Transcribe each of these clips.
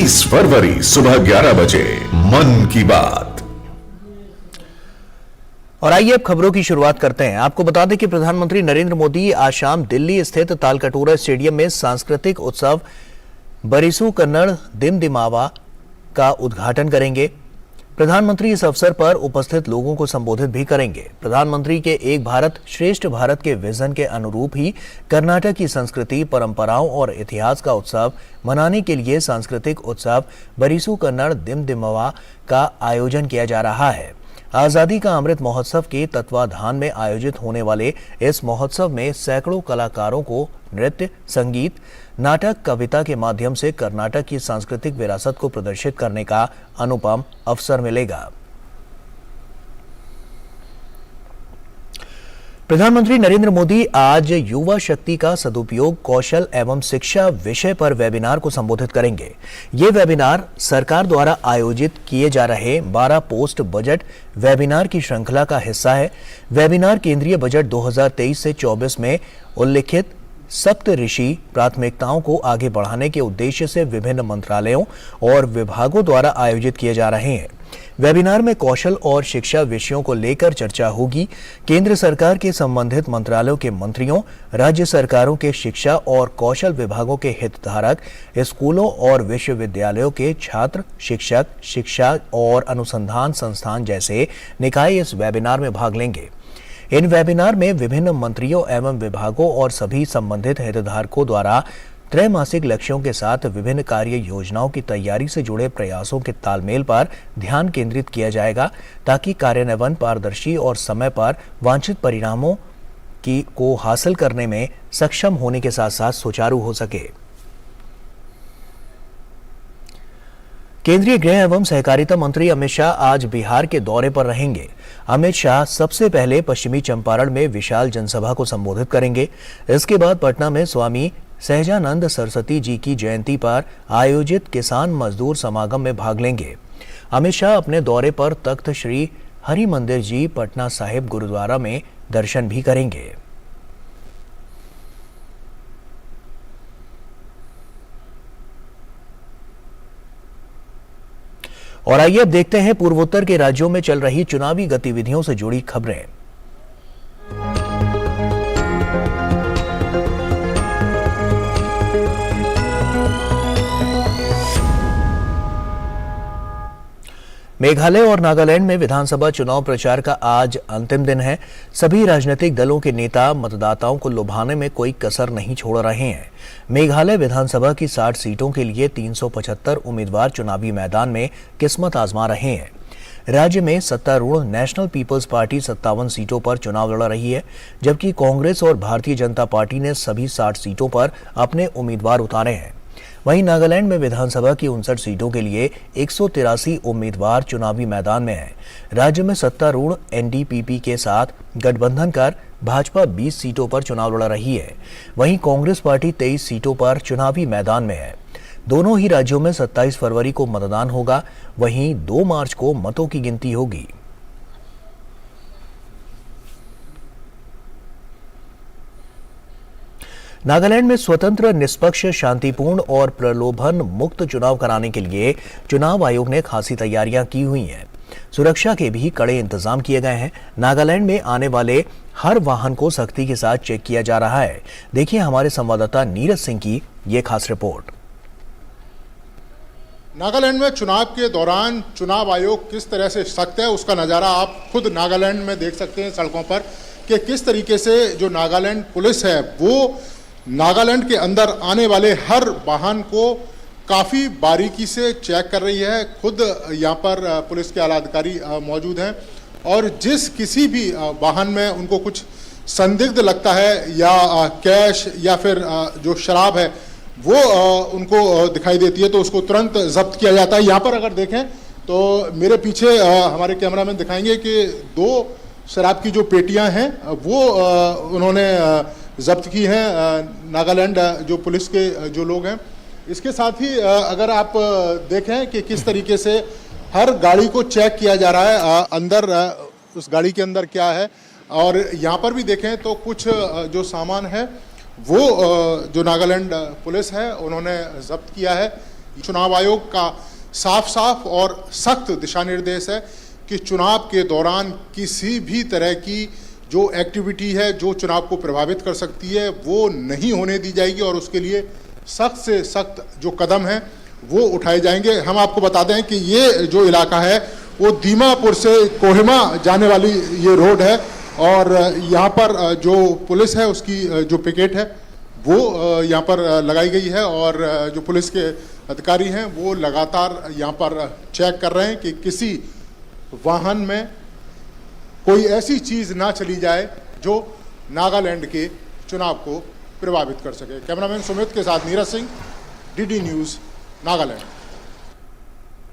23 फरवरी सुबह 11 बजे मन की बात। और आइए अब खबरों की शुरुआत करते हैं। आपको बता दें कि प्रधानमंत्री नरेंद्र मोदी आज शाम दिल्ली स्थित तालकटोरा स्टेडियम में सांस्कृतिक उत्सव बरिसू कन्नड़ दिमदिमावा का उद्घाटन करेंगे। प्रधानमंत्री इस अवसर पर उपस्थित लोगों को संबोधित भी करेंगे। प्रधानमंत्री के एक भारत श्रेष्ठ भारत के विजन के अनुरूप ही कर्नाटक की संस्कृति, परंपराओं और इतिहास का उत्सव मनाने के लिए सांस्कृतिक उत्सव बरिसू कन्नड़ दिमदिमावा का आयोजन किया जा रहा है। आजादी का अमृत महोत्सव के तत्वाधान में आयोजित होने वाले इस महोत्सव में सैकड़ों कलाकारों को नृत्य, संगीत, नाटक, कविता के माध्यम से कर्नाटक की सांस्कृतिक विरासत को प्रदर्शित करने का अनुपम अवसर मिलेगा। प्रधानमंत्री नरेंद्र मोदी आज युवा शक्ति का सदुपयोग, कौशल एवं शिक्षा विषय पर वेबिनार को संबोधित करेंगे। ये वेबिनार सरकार द्वारा आयोजित किए जा रहे 12 पोस्ट बजट वेबिनार की श्रृंखला का हिस्सा है। वेबिनार केंद्रीय बजट 2023 से 24 में उल्लिखित सप्त ऋषि प्राथमिकताओं को आगे बढ़ाने के उद्देश्य से विभिन्न मंत्रालयों और विभागों द्वारा आयोजित किए जा रहे हैं। वेबिनार में कौशल और शिक्षा विषयों को लेकर चर्चा होगी। केंद्र सरकार के संबंधित मंत्रालयों के मंत्रियों, राज्य सरकारों के शिक्षा और कौशल विभागों के हितधारक, स्कूलों और विश्वविद्यालयों के छात्र, शिक्षक, शिक्षा और अनुसंधान संस्थान जैसे निकाय इस वेबिनार में भाग लेंगे। इन वेबिनार में विभिन्न मंत्रियों एवं विभागों और सभी संबंधित हितधारकों द्वारा त्रैमासिक लक्ष्यों के साथ विभिन्न कार्य योजनाओं की तैयारी से जुड़े प्रयासों के तालमेल पर ध्यान केंद्रित किया जाएगा, ताकि कार्यान्वयन पारदर्शी और समय पर वांछित परिणामों को हासिल करने में सक्षम होने के साथ साथ सुचारू हो सके। केंद्रीय गृह एवं सहकारिता मंत्री अमित शाह आज बिहार के दौरे पर रहेंगे। अमित शाह सबसे पहले पश्चिमी चंपारण में विशाल जनसभा को संबोधित करेंगे। इसके बाद पटना में स्वामी सहजानंद सरस्वती जी की जयंती पर आयोजित किसान मजदूर समागम में भाग लेंगे। अमित शाह अपने दौरे पर तख्त श्री हरि मंदिर जी पटना साहिब गुरुद्वारा में दर्शन भी करेंगे। और आइए अब देखते हैं पूर्वोत्तर के राज्यों में चल रही चुनावी गतिविधियों से जुड़ी खबरें। मेघालय और नागालैंड में विधानसभा चुनाव प्रचार का आज अंतिम दिन है। सभी राजनीतिक दलों के नेता मतदाताओं को लुभाने में कोई कसर नहीं छोड़ रहे हैं। मेघालय विधानसभा की 60 सीटों के लिए 375 उम्मीदवार चुनावी मैदान में किस्मत आजमा रहे हैं। राज्य में सत्तारूढ़ नेशनल पीपल्स पार्टी 57 सीटों पर चुनाव लड़ रही है, जबकि कांग्रेस और भारतीय जनता पार्टी ने सभी 60 सीटों पर अपने उम्मीदवार उतारे हैं। वहीं नागालैंड में विधानसभा की 59 सीटों के लिए 183 उम्मीदवार चुनावी मैदान में हैं। राज्य में सत्तारूढ़ एनडीपीपी के साथ गठबंधन कर भाजपा 20 सीटों पर चुनाव लड़ रही है। वहीं कांग्रेस पार्टी 23 सीटों पर चुनावी मैदान में है। दोनों ही राज्यों में 27 फरवरी को मतदान होगा, वहीं 2 मार्च को मतों की गिनती होगी। नागालैंड में स्वतंत्र, निष्पक्ष, शांतिपूर्ण और प्रलोभन मुक्त चुनाव कराने के लिए चुनाव आयोग ने खासी तैयारियां की हुई हैं। सुरक्षा के भी कड़े इंतजाम किए गए हैं। नागालैंड में आने वाले हर वाहन को सख्ती के साथ चेक किया जा रहा है। देखिए हमारे संवाददाता नीरज सिंह की ये खास रिपोर्ट। नागालैंड में चुनाव के दौरान चुनाव आयोग किस तरह से सख्त है, उसका नज़ारा आप खुद नागालैंड में देख सकते हैं सड़कों पर, कि किस तरीके से जो नागालैंड पुलिस है वो नागालैंड के अंदर आने वाले हर वाहन को काफ़ी बारीकी से चेक कर रही है। खुद यहाँ पर पुलिस के आला अधिकारी मौजूद हैं और जिस किसी भी वाहन में उनको कुछ संदिग्ध लगता है या कैश या फिर जो शराब है वो उनको दिखाई देती है तो उसको तुरंत जब्त किया जाता है। यहाँ पर अगर देखें तो मेरे पीछे हमारे कैमरामैन दिखाएंगे कि 2 शराब की जो पेटियां हैं वो उन्होंने जब्त की हैं नागालैंड जो पुलिस के जो लोग हैं। इसके साथ ही अगर आप देखें कि किस तरीके से हर गाड़ी को चेक किया जा रहा है, अंदर उस गाड़ी के अंदर क्या है, और यहाँ पर भी देखें तो कुछ जो सामान है वो जो नागालैंड पुलिस है उन्होंने जब्त किया है। चुनाव आयोग का साफ साफ और सख्त दिशा निर्देश है कि चुनाव के दौरान किसी भी तरह की जो एक्टिविटी है जो चुनाव को प्रभावित कर सकती है वो नहीं होने दी जाएगी और उसके लिए सख्त से सख्त जो कदम हैं वो उठाए जाएंगे। हम आपको बता दें कि ये जो इलाका है वो दीमापुर से कोहिमा जाने वाली ये रोड है और यहाँ पर जो पुलिस है उसकी जो पिकेट है वो यहाँ पर लगाई गई है और जो पुलिस के अधिकारी हैं वो लगातार यहाँ पर चेक कर रहे हैं कि किसी वाहन में कोई ऐसी चीज़ ना चली जाए जो नागालैंड के चुनाव को प्रभावित कर सके। कैमरामैन सुमित के साथ नीरज सिंह, डीडी न्यूज़, नागालैंड।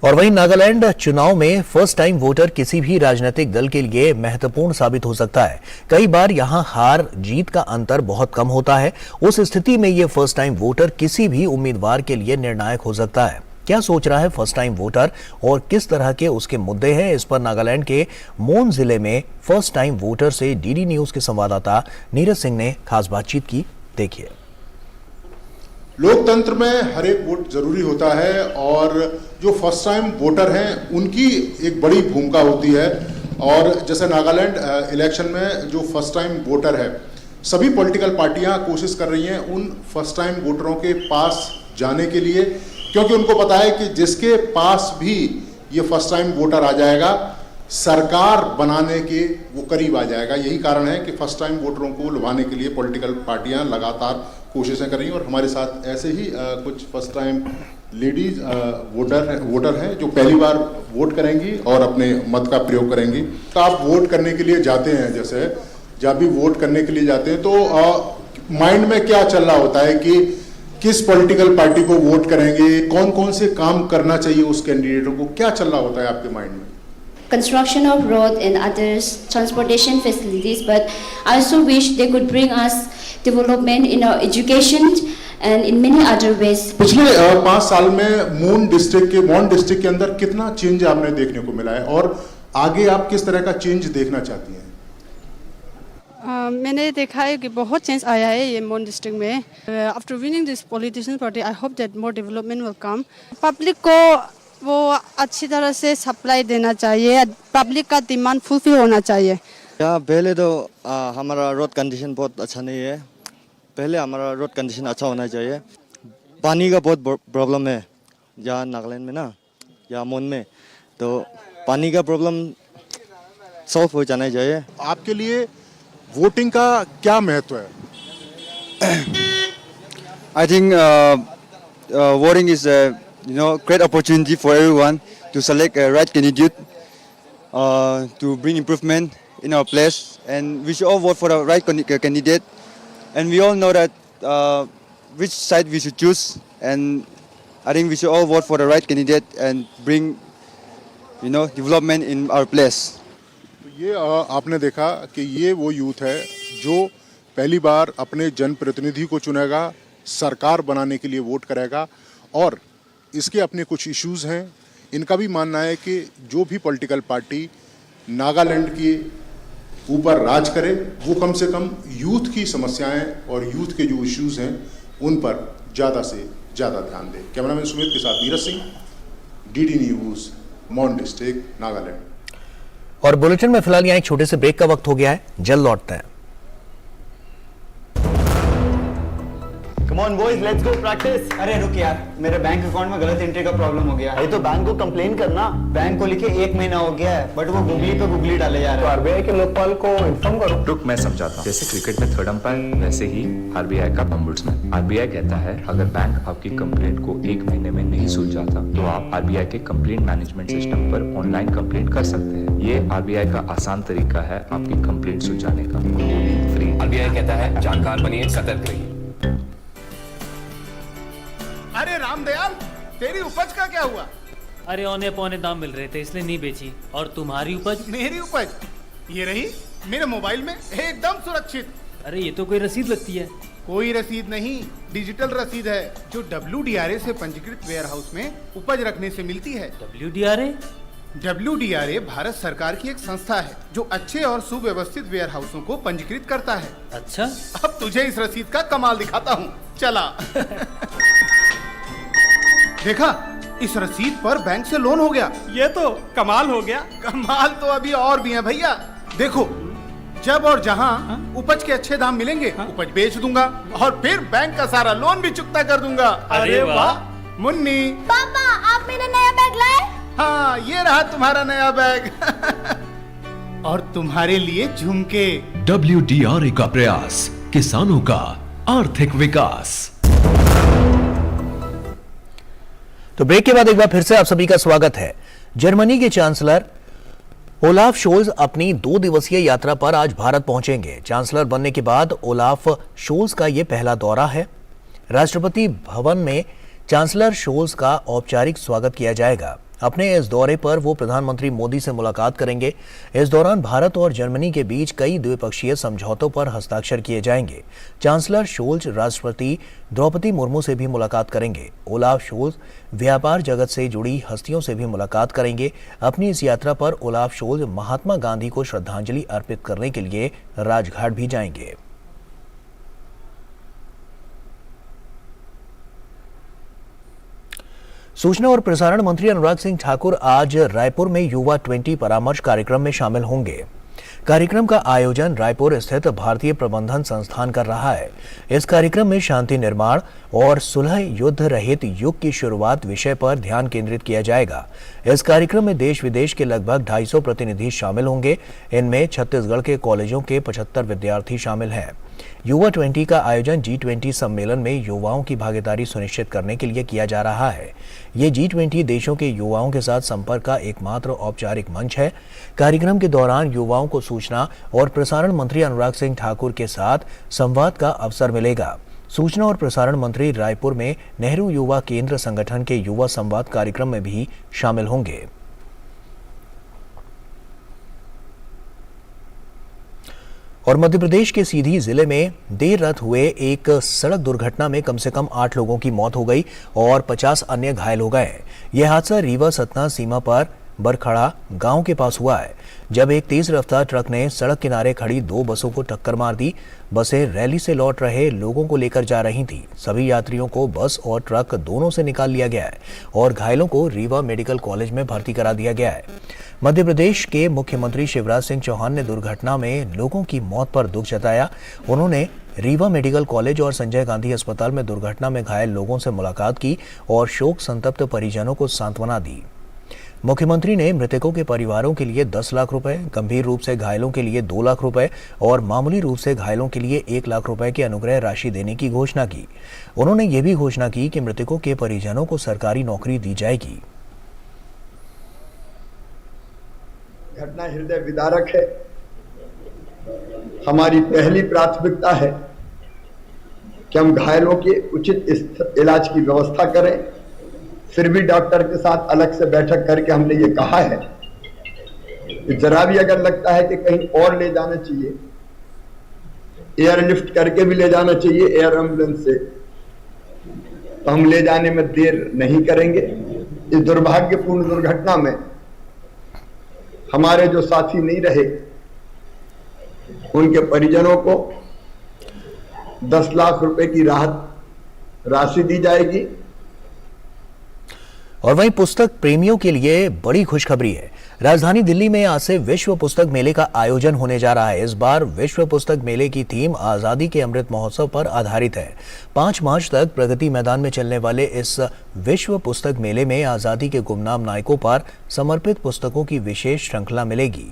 और वहीं नागालैंड चुनाव में फर्स्ट टाइम वोटर किसी भी राजनीतिक दल के लिए महत्वपूर्ण साबित हो सकता है। कई बार यहां हार जीत का अंतर बहुत कम होता है। उस स्थिति में ये फर्स्ट टाइम वोटर किसी भी उम्मीदवार के लिए निर्णायक हो सकता है। क्या सोच रहा है फर्स्ट टाइम वोटर और किस तरह के उसके मुद्दे हैं, इस पर नागालैंड के मोन जिले में फर्स्ट टाइम वोटर से डीडी न्यूज के संवाददाता नीरज सिंह ने खास बातचीत की। देखिए। लोकतंत्र में हर एक वोट जरूरी होता है और जो फर्स्ट टाइम वोटर हैं उनकी एक बड़ी भूमिका होती है और जैसे नागालैंड इलेक्शन में जो फर्स्ट टाइम वोटर है सभी पॉलिटिकल पार्टियां कोशिश कर रही हैं उन फर्स्ट टाइम वोटरों के पास जाने के लिए, क्योंकि उनको पता है कि जिसके पास भी ये फर्स्ट टाइम वोटर आ जाएगा सरकार बनाने के वो करीब आ जाएगा। यही कारण है कि फर्स्ट टाइम वोटरों को लुभाने के लिए पॉलिटिकल पार्टियां लगातार कोशिशें कर रही हैं और हमारे साथ ऐसे ही कुछ फर्स्ट टाइम लेडीज वोटर हैं जो पहली बार वोट करेंगी और अपने मत का प्रयोग करेंगी। तो आप वोट करने के लिए जाते हैं, जैसे जब भी वोट करने के लिए जाते हैं तो माइंड में क्या चल रहा होता है कि किस पॉलिटिकल पार्टी को वोट करेंगे, कौन कौन से काम करना चाहिए उस कैंडिडेटों को, क्या चल रहा होता है आपके माइंड में? Construction of road and others, transportation facilities, but I also wish they could bring us development in our education and in many other ways. पिछले 5 साल में मोन डिस्ट्रिक्ट के अंदर कितना चेंज आपने देखने को मिला है और आगे आप किस तरह का चेंज देखना चाहती हैं? मैंने देखा है कि बहुत चेंज आया है ये मोन डिस्ट्रिक्ट में। After winning this politician party I hope that more development will come. Public को वो अच्छी तरह से सप्लाई देना चाहिए, पब्लिक का डिमांड फुलफिल होना चाहिए। यहाँ पहले तो हमारा रोड कंडीशन बहुत अच्छा नहीं है, पहले हमारा रोड कंडीशन अच्छा होना चाहिए। पानी का बहुत प्रॉब्लम है यहाँ नागालैंड में ना, यहाँ मोन में, तो पानी का प्रॉब्लम सॉल्व हो जाना चाहिए। आपके लिए वोटिंग का क्या महत्व है? I think voting is a great opportunity for everyone to select a right candidate to bring improvement in our place, and we should all vote for the right candidate. And we all know that which side we should choose, and I think we should all vote for the right candidate and bring development in our place. ये आपने देखा कि ये वो youth है जो पहली बार अपने जनप्रतिनिधि को चुनेगा, सरकार बनाने के लिए वोट करेगा और इसके अपने कुछ इश्यूज़ हैं। इनका भी मानना है कि जो भी पॉलिटिकल पार्टी नागालैंड के ऊपर राज करे वो कम से कम यूथ की समस्याएं और यूथ के जो इश्यूज़ हैं उन पर ज़्यादा से ज़्यादा ध्यान दे। कैमरामैन सुमित के साथ नीरज सिंह, डीडी न्यूज़, मोन डिस्ट्रिक्ट, नागालैंड। और बुलेटिन में फिलहाल यहाँ एक छोटे से ब्रेक का वक्त हो गया है, जल्द लौटते हैं। Come on boys, let's go practice. अरे रुक यार, मेरे बैंक अकाउंट में गलत एंट्री का प्रॉब्लम हो गया है। अरे तो बैंक को कंप्लेन करना। बैंक को लिखे 1 महीना हो गया है, बट वो गुगली पे गुगली डाले जा रहे हैं। आरबीआई के लोकपाल को इन्फॉर्म करो। रुक, मैं समझाता हूँ। जैसे क्रिकेट में थर्ड अंपायर, वैसे ही आरबीआई का ombudsman। आरबीआई कहता है अगर बैंक आपकी कंप्लेंट को 1 महीने में नहीं सुलझाता तो आप आरबीआई के कंप्लेंट मैनेजमेंट सिस्टम पर ऑनलाइन कंप्लेंट कर सकते हैं। ये आरबीआई का आसान तरीका है आपकी कंप्लेंट सुलझाने का, फ्री। आरबीआई कहता है जानकार बनिए, सतर्क रहिए। अरे रामदयाल, तेरी उपज का क्या हुआ? अरे औने पौने दाम मिल रहे थे इसलिए नहीं बेची। और तुम्हारी उपज? मेरी उपज ये रही मेरे मोबाइल में एकदम सुरक्षित। अरे ये तो कोई रसीद लगती है। कोई रसीद नहीं, डिजिटल रसीद है जो WDRA से पंजीकृत वेयर हाउस में उपज रखने से मिलती है। WDRA? WDRA भारत सरकार की एक संस्था है जो अच्छे और सुव्यवस्थित वेयर हाउसों को पंजीकृत करता है। अच्छा, अब तुझे इस रसीद का कमाल दिखाता हूँ, चला। देखा, इस रसीद पर बैंक से लोन हो गया। ये तो कमाल हो गया। कमाल तो अभी और भी है भैया। देखो, जब और जहां उपज के अच्छे दाम मिलेंगे, उपज बेच दूंगा और फिर बैंक का सारा लोन भी चुकता कर दूंगा। अरे वाह। मुन्नी, पापा, आप मेरा नया बैग लाए? हाँ, ये रहा तुम्हारा नया बैग। और तुम्हारे लिए झुमके। WDRA का प्रयास, किसानों का आर्थिक विकास। तो ब्रेक के बाद एक बार फिर से आप सभी का स्वागत है। जर्मनी के चांसलर ओलाफ शोल्ज अपनी 2 दिवसीय यात्रा पर आज भारत पहुंचेंगे। चांसलर बनने के बाद ओलाफ शोल्ज का यह पहला दौरा है। राष्ट्रपति भवन में चांसलर शोल्ज का औपचारिक स्वागत किया जाएगा। अपने इस दौरे पर वो प्रधानमंत्री मोदी से मुलाकात करेंगे। इस दौरान भारत और जर्मनी के बीच कई द्विपक्षीय समझौतों पर हस्ताक्षर किए जाएंगे। चांसलर शोल्ज राष्ट्रपति द्रौपदी मुर्मू से भी मुलाकात करेंगे। ओलाफ शोल्ज व्यापार जगत से जुड़ी हस्तियों से भी मुलाकात करेंगे। अपनी इस यात्रा पर ओलाफ शोल्ज महात्मा गांधी को श्रद्धांजलि अर्पित करने के लिए राजघाट भी जाएंगे। सूचना और प्रसारण मंत्री अनुराग सिंह ठाकुर आज रायपुर में युवा 20 परामर्श कार्यक्रम में शामिल होंगे। कार्यक्रम का आयोजन रायपुर स्थित भारतीय प्रबंधन संस्थान कर रहा है। इस कार्यक्रम में शांति निर्माण और सुलह युद्ध रहित युग की शुरुआत विषय पर ध्यान केंद्रित किया जाएगा। इस कार्यक्रम में देश विदेश के लगभग 250 प्रतिनिधि शामिल होंगे। इनमें छत्तीसगढ़ के कॉलेजों के 75 विद्यार्थी शामिल हैं। युवा 20 का आयोजन G20 सम्मेलन में युवाओं की भागीदारी सुनिश्चित करने के लिए किया जा रहा है। ये G20 देशों के युवाओं के साथ संपर्क का एकमात्र औपचारिक मंच है। कार्यक्रम के दौरान युवाओं को सूचना और प्रसारण मंत्री अनुराग सिंह ठाकुर के साथ संवाद का अवसर मिलेगा। सूचना और प्रसारण मंत्री रायपुर में नेहरू युवा केंद्र संगठन के युवा संवाद कार्यक्रम में भी शामिल होंगे। और मध्य प्रदेश के सीधी जिले में देर रात हुए एक सड़क दुर्घटना में कम से कम 8 लोगों की मौत हो गई और 50 अन्य घायल हो गए। यह हादसा रीवा सतना सीमा पर बरखड़ा गांव के पास हुआ है, जब एक तेज रफ्तार ट्रक ने सड़क किनारे खड़ी 2 बसों को टक्कर मार दी। बसें रैली से लौट रहे लोगों को लेकर जा रही थी। सभी यात्रियों को बस और ट्रक दोनों से निकाल लिया गया है और घायलों को रीवा मेडिकल कॉलेज में भर्ती करा दिया गया है। मध्य प्रदेश के मुख्यमंत्री शिवराज सिंह चौहान ने दुर्घटना में लोगों की मौत पर दुख जताया। उन्होंने रीवा मेडिकल कॉलेज और संजय गांधी अस्पताल में दुर्घटना में घायल लोगों से मुलाकात की और शोक संतप्त परिजनों को सांत्वना दी। मुख्यमंत्री ने मृतकों के परिवारों के लिए 10 लाख रुपए, गंभीर रूप से घायलों के लिए 2 लाख रुपए और मामूली रूप से घायलों के लिए 1 लाख रुपए की अनुग्रह राशि देने की घोषणा की। उन्होंने ये भी घोषणा की कि मृतकों के परिजनों को सरकारी नौकरी दी जाएगी। घटना हृदय विदारक है। हमारी पहली प्राथमिकता है कि हम घायलों के उचित इलाज की व्यवस्था करें। फिर भी डॉक्टर के साथ अलग से बैठक करके हमने ये कहा है कि जरा भी अगर लगता है कि कहीं और ले जाना चाहिए, एयरलिफ्ट करके भी ले जाना चाहिए एयर एम्बुलेंस से, तो हम ले जाने में देर नहीं करेंगे। इस दुर्भाग्यपूर्ण दुर्घटना में हमारे जो साथी नहीं रहे, उनके परिजनों को 10 लाख रुपए की राहत राशि दी जाएगी। और वहीं पुस्तक प्रेमियों के लिए बड़ी खुशखबरी है। राजधानी दिल्ली में आज से विश्व पुस्तक मेले का आयोजन होने जा रहा है। इस बार विश्व पुस्तक मेले की थीम आजादी के अमृत महोत्सव पर आधारित है। 5 मार्च तक प्रगति मैदान में चलने वाले इस विश्व पुस्तक मेले में आजादी के गुमनाम नायकों पर समर्पित पुस्तकों की विशेष श्रृंखला मिलेगी।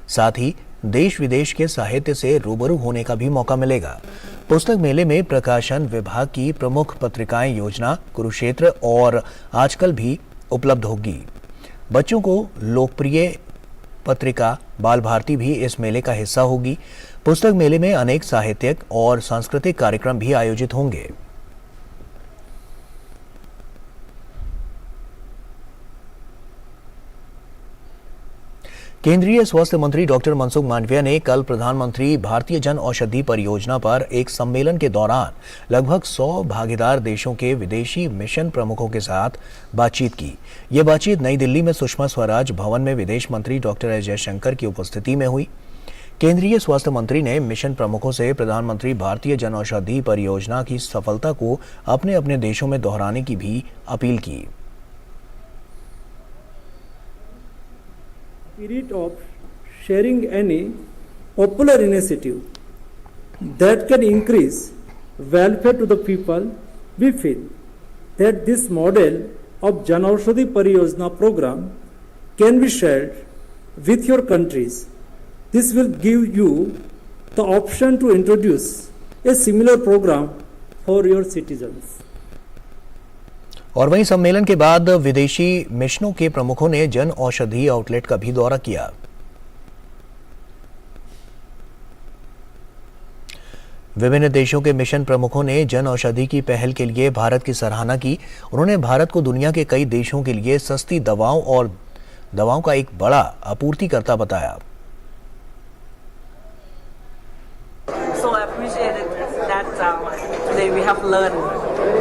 साथ ही देश विदेश के साहित्य से रूबरू होने का भी मौका मिलेगा। पुस्तक मेले में प्रकाशन विभाग की प्रमुख पत्रिकाएं योजना, कुरुक्षेत्र और आजकल भी उपलब्ध होगी। बच्चों को लोकप्रिय पत्रिका बाल भारती भी इस मेले का हिस्सा होगी। पुस्तक मेले में अनेक साहित्यिक और सांस्कृतिक कार्यक्रम भी आयोजित होंगे। केंद्रीय स्वास्थ्य मंत्री डॉक्टर मनसुख मांडविया ने कल प्रधानमंत्री भारतीय जन औषधि परियोजना पर एक सम्मेलन के दौरान लगभग 100 भागीदार देशों के विदेशी मिशन प्रमुखों के साथ बातचीत की। यह बातचीत नई दिल्ली में सुषमा स्वराज भवन में विदेश मंत्री डॉक्टर एस जयशंकर की उपस्थिति में हुई। केंद्रीय स्वास्थ्य मंत्री ने मिशन प्रमुखों से प्रधानमंत्री भारतीय जन औषधि परियोजना की सफलता को अपने अपने देशों में दोहराने की भी अपील की। Spirit of sharing any popular initiative that can increase welfare to the people, we feel that this model of Jan Aushadhi Pariyojana program can be shared with your countries. This will give you the option to introduce a similar program for your citizens. और वहीं सम्मेलन के बाद विदेशी मिशनों के प्रमुखों ने जन औषधि आउटलेट का भी दौरा किया। विभिन्न देशों के मिशन प्रमुखों ने जन औषधि की पहल के लिए भारत की सराहना की। उन्होंने भारत को दुनिया के कई देशों के लिए सस्ती दवाओं का एक बड़ा आपूर्तिकर्ता बताया। So I appreciate that today we have learned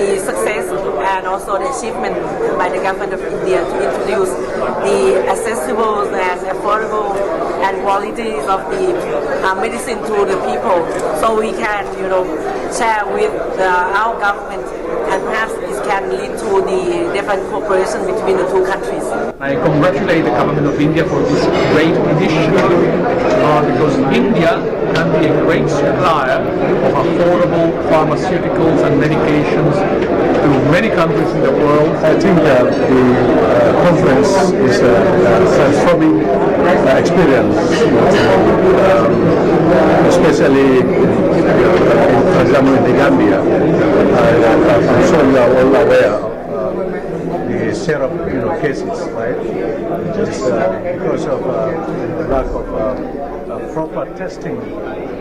the success and also the achievement by the government of India to introduce the accessible and affordable and qualities of the medicine to the people, so we can, share with our government, and perhaps this can lead to the different cooperation between the two countries. I congratulate the government of India for this great initiative because India can be a great supplier of affordable pharmaceuticals and medications to many countries in the world. I think the conference is a transforming experience, especially for example in the Gambia. I'm sure you are all aware of the share of cases, right? Just because of lack of proper testing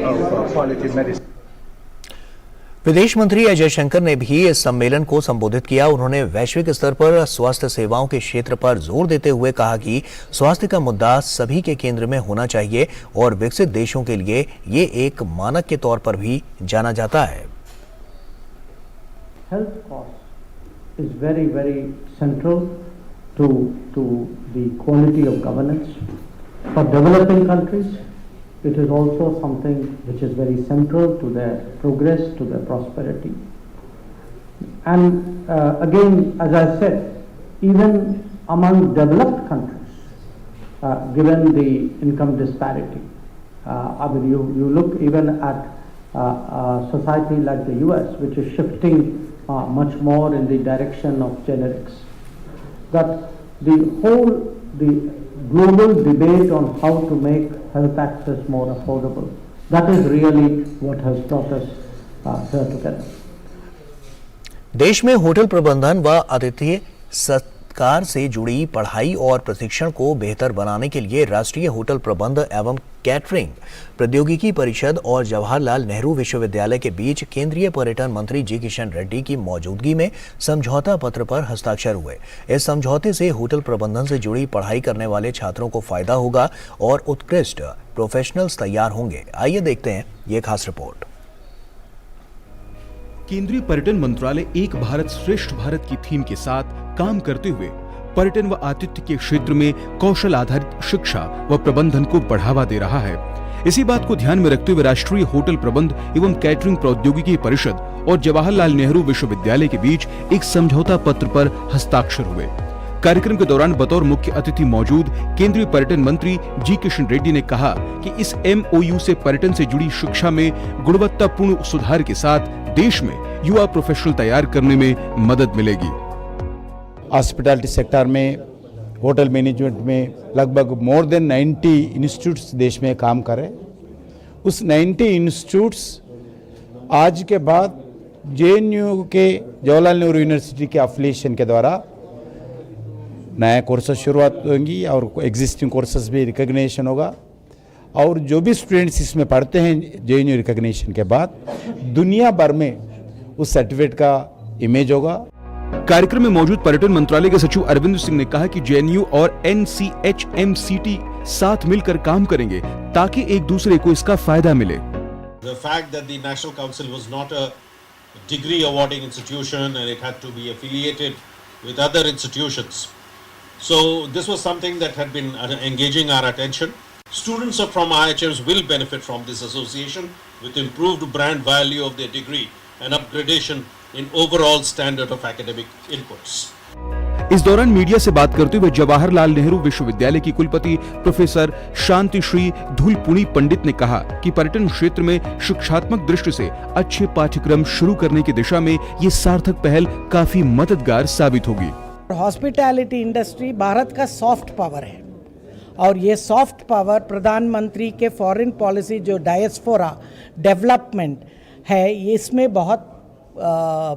of quality medicine. विदेश मंत्री S Jaishankar ने भी इस सम्मेलन को संबोधित किया। उन्होंने वैश्विक स्तर पर स्वास्थ्य सेवाओं के क्षेत्र पर जोर देते हुए कहा कि स्वास्थ्य का मुद्दा सभी के केंद्र में होना चाहिए और विकसित देशों के लिए ये एक मानक के तौर पर भी जाना जाता है। Health cost is very, very central to the quality of governance. For developing countries, it is also something which is very central to their progress, to their prosperity. And again, as I said, even among developed countries, given the income disparity, I mean, you look even at a society like the US, which is shifting much more in the direction of generics, that the global debate on how to make health access more affordable, that is really what has brought us here together. देश में hotel प्रबंधन व आतिथ्य सत्कार से जुड़ी पढ़ाई और प्रशिक्षण को बेहतर बनाने के लिए राष्ट्रीय होटल प्रबंध एवं कैटरिंग प्रौद्योगिकी परिषद और जवाहरलाल नेहरू विश्वविद्यालय के बीच केंद्रीय पर्यटन मंत्री जी किशन रेड्डी की मौजूदगी में समझौता पत्र पर हस्ताक्षर हुए। इस समझौते से होटल प्रबंधन से जुड़ी पढ़ाई करने वाले छात्रों को फायदा होगा और उत्कृष्ट प्रोफेशनल्स तैयार होंगे। आइए देखते हैं ये खास रिपोर्ट। केंद्रीय पर्यटन मंत्रालय एक भारत श्रेष्ठ भारत की थीम के साथ काम करते हुए पर्यटन व आतिथ्य के क्षेत्र में कौशल आधारित शिक्षा व प्रबंधन को बढ़ावा दे रहा है। इसी बात को ध्यान में रखते हुए राष्ट्रीय होटल प्रबंध एवं कैटरिंग प्रौद्योगिकी परिषद और जवाहरलाल नेहरू विश्वविद्यालय के बीच एक समझौता पत्र पर हस्ताक्षर हुए। कार्यक्रम के दौरान बतौर मुख्य अतिथि मौजूद केंद्रीय पर्यटन मंत्री जी किशन रेड्डी ने कहा कि इस MOU से पर्यटन से जुड़ी शिक्षा में गुणवत्तापूर्ण सुधार के साथ देश में युवा प्रोफेशनल तैयार करने में मदद मिलेगी। हॉस्पिटैलिटी सेक्टर में, होटल मैनेजमेंट में लगभग मोर देन 90 इंस्टीट्यूट्स देश में काम कर रहे। उस 90 इंस्टीट्यूट्स आज के बाद JNU के जवाहरलाल नेहरू यूनिवर्सिटी के एफिलिएशन के द्वारा नया कोर्सेज शुरुआत होंगी और एग्जिस्टिंग कोर्सेज भी रिकग्निशन होगा और जो भी स्टूडेंट्स इसमें पढ़ते हैं JNU रिकग्निशन के बाद दुनिया भर में उस सर्टिफिकेट का इमेज होगा। कार्यक्रम में मौजूद पर्यटन मंत्रालय के सचिव अरविंद सिंह ने कहा कि JNU और NCHMCT साथ मिलकर काम करेंगे ताकि एक दूसरे को इसका फायदा मिले। The fact that the National Council was not a degree awarding institution and it had to be affiliated with other institutions. So this was something that had been engaging our attention. Students from IHMs will benefit from this association with improved brand value of their degree and upgradation in overall standard of academic inputs. इस दौरान media से बात करते हुए जवाहरलाल नेहरू विश्वविद्यालय की कुलपति professor Shantishree धूलपुणी पंडित ने कहा कि पर्यटन क्षेत्र में शिक्षात्मक दृष्टि से अच्छे पाठ्यक्रम शुरू करने की दिशा में ये सार्थक पहल काफी मददगार साबित होगी। हॉस्पिटैलिटी इंडस्ट्री भारत का सॉफ्ट पावर है और ये सॉफ्ट पावर प्रधानमंत्री के फॉरेन पॉलिसी जो डायस्पोरा डेवलपमेंट है इसमें बहुत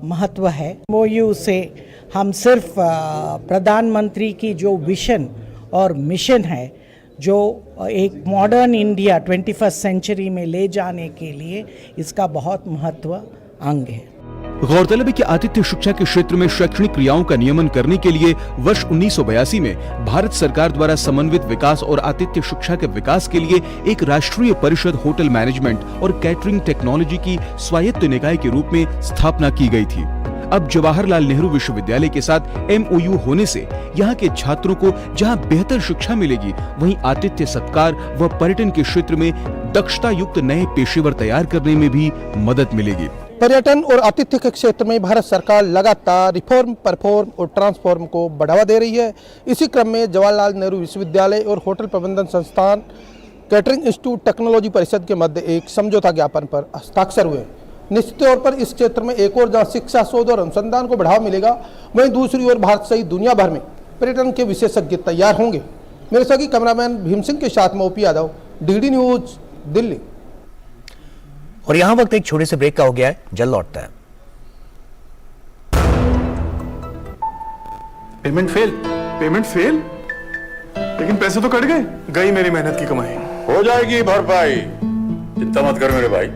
महत्व है। MOU से हम सिर्फ प्रधानमंत्री की जो विजन और मिशन है जो एक मॉडर्न इंडिया 21st सेंचुरी में ले जाने के लिए इसका बहुत महत्व अंग है। गौरतलब है कि आतिथ्य शिक्षा के क्षेत्र में शैक्षणिक क्रियाओं का नियमन करने के लिए वर्ष 1982 में भारत सरकार द्वारा समन्वित विकास और आतिथ्य शिक्षा के विकास के लिए एक राष्ट्रीय परिषद होटल मैनेजमेंट और कैटरिंग टेक्नोलॉजी की स्वायत्त निकाय के रूप में स्थापना की गई थी। अब जवाहरलाल नेहरू विश्वविद्यालय के साथ MOU होने से यहाँ के छात्रों को जहाँ बेहतर शिक्षा मिलेगी, वहीं आतिथ्य सत्कार व पर्यटन के क्षेत्र में दक्षता युक्त नए पेशेवर तैयार करने में भी मदद मिलेगी। पर्यटन और आतिथ्य के क्षेत्र में भारत सरकार लगातार रिफॉर्म, परफॉर्म और ट्रांसफॉर्म को बढ़ावा दे रही है। इसी क्रम में जवाहरलाल नेहरू विश्वविद्यालय और होटल प्रबंधन संस्थान कैटरिंग इंस्टीट्यूट टेक्नोलॉजी परिषद के मध्य एक समझौता ज्ञापन पर हस्ताक्षर हुए। निश्चित तौर पर इस क्षेत्र में एक और जहाँ शिक्षा, शोध और अनुसंधान को बढ़ावा मिलेगा, वहीं दूसरी ओर भारत सहित दुनिया भर में पर्यटन के विशेषज्ञ तैयार होंगे। मेरे साथी कैमरामैन भीम सिंह के साथ में OP Yadav, DD news, Delhi. और यहाँ वक्त एक छोटे से ब्रेक का हो गया है, जल्द लौटता है। पेमेंट फेल, लेकिन पैसे तो कट गई मेरी मेहनत की कमाई। हो जाएगी भरपाई, चिंता मत कर मेरे भाई।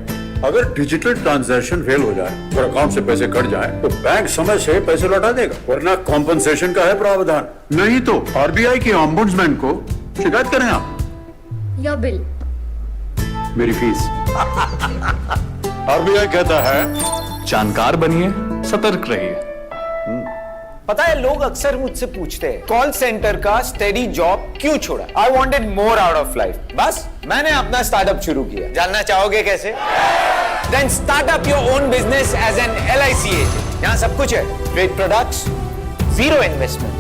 अगर डिजिटल ट्रांजैक्शन फेल हो जाए और अकाउंट से पैसे कट जाए तो बैंक समय से पैसे लौटा देगा, वरना कॉम्पनसेशन का है प्रावधान। नहीं तो RBI के ऑम्बुड्समैन को शिकायत करें आप। योर बिल, मेरी फीस। RBI कहता है जानकार बनिए, सतर्क रहिए। पता है, लोग अक्सर मुझसे पूछते हैं कॉल सेंटर का स्टेडी जॉब क्यों छोड़ा। I wanted more out of life, बस मैंने अपना स्टार्टअप शुरू किया। जानना चाहोगे कैसे? Then start up your own business as an LIC agent. यहाँ सब कुछ है, great products, zero investment,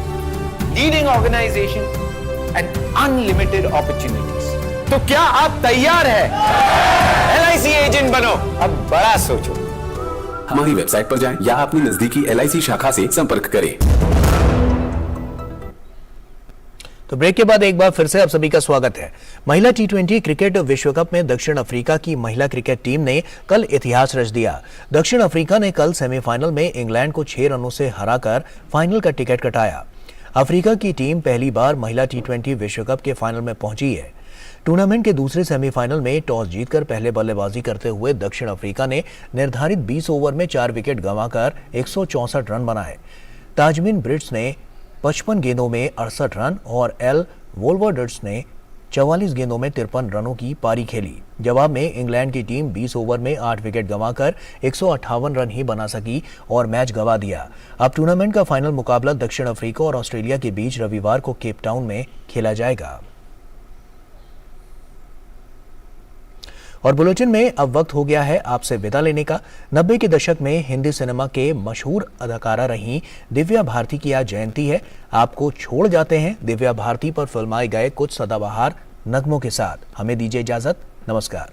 leading organisation and unlimited opportunities. तो क्या आप तैयार है LIC एजेंट बनो? अब बड़ा सोचो। हमारी वेबसाइट पर जाएं या अपनी नजदीकी LIC शाखा से संपर्क करें। तो ब्रेक के बाद एक बार फिर से आप सभी का स्वागत है। महिला T20 क्रिकेट विश्व कप में दक्षिण अफ्रीका की महिला क्रिकेट टीम ने कल इतिहास रच दिया। दक्षिण अफ्रीका ने कल सेमीफाइनल में इंग्लैंड को 6 रनों से हराकर फाइनल का टिकट कटाया। अफ्रीका की टीम पहली बार महिला T20 विश्व कप के फाइनल में पहुंची है। टूर्नामेंट के दूसरे सेमीफाइनल में टॉस जीतकर पहले बल्लेबाजी करते हुए दक्षिण अफ्रीका ने निर्धारित 20 ओवर में 4 विकेट गंवाकर 164 रन बनाए। ताजमिन ब्रिट्स ने 55 गेंदों में 68 रन और एल वोल्वर्ड्स ने 44 गेंदों में 53 रनों की पारी खेली। जवाब में इंग्लैंड की टीम 20 ओवर में 8 विकेट गंवाकर 158 रन ही बना सकी और मैच गंवा दिया। अब टूर्नामेंट का फाइनल मुकाबला दक्षिण अफ्रीका और ऑस्ट्रेलिया के बीच रविवार को केप टाउन में खेला जाएगा। और बुलेटिन में अब वक्त हो गया है आपसे विदा लेने का। 90 के दशक में हिंदी सिनेमा के मशहूर अदाकारा रही दिव्या भारती की आज जयंती है। आपको छोड़ जाते हैं दिव्या भारती पर फिल्माए गए कुछ सदाबहार नगमों के साथ। हमें दीजिए इजाजत, नमस्कार।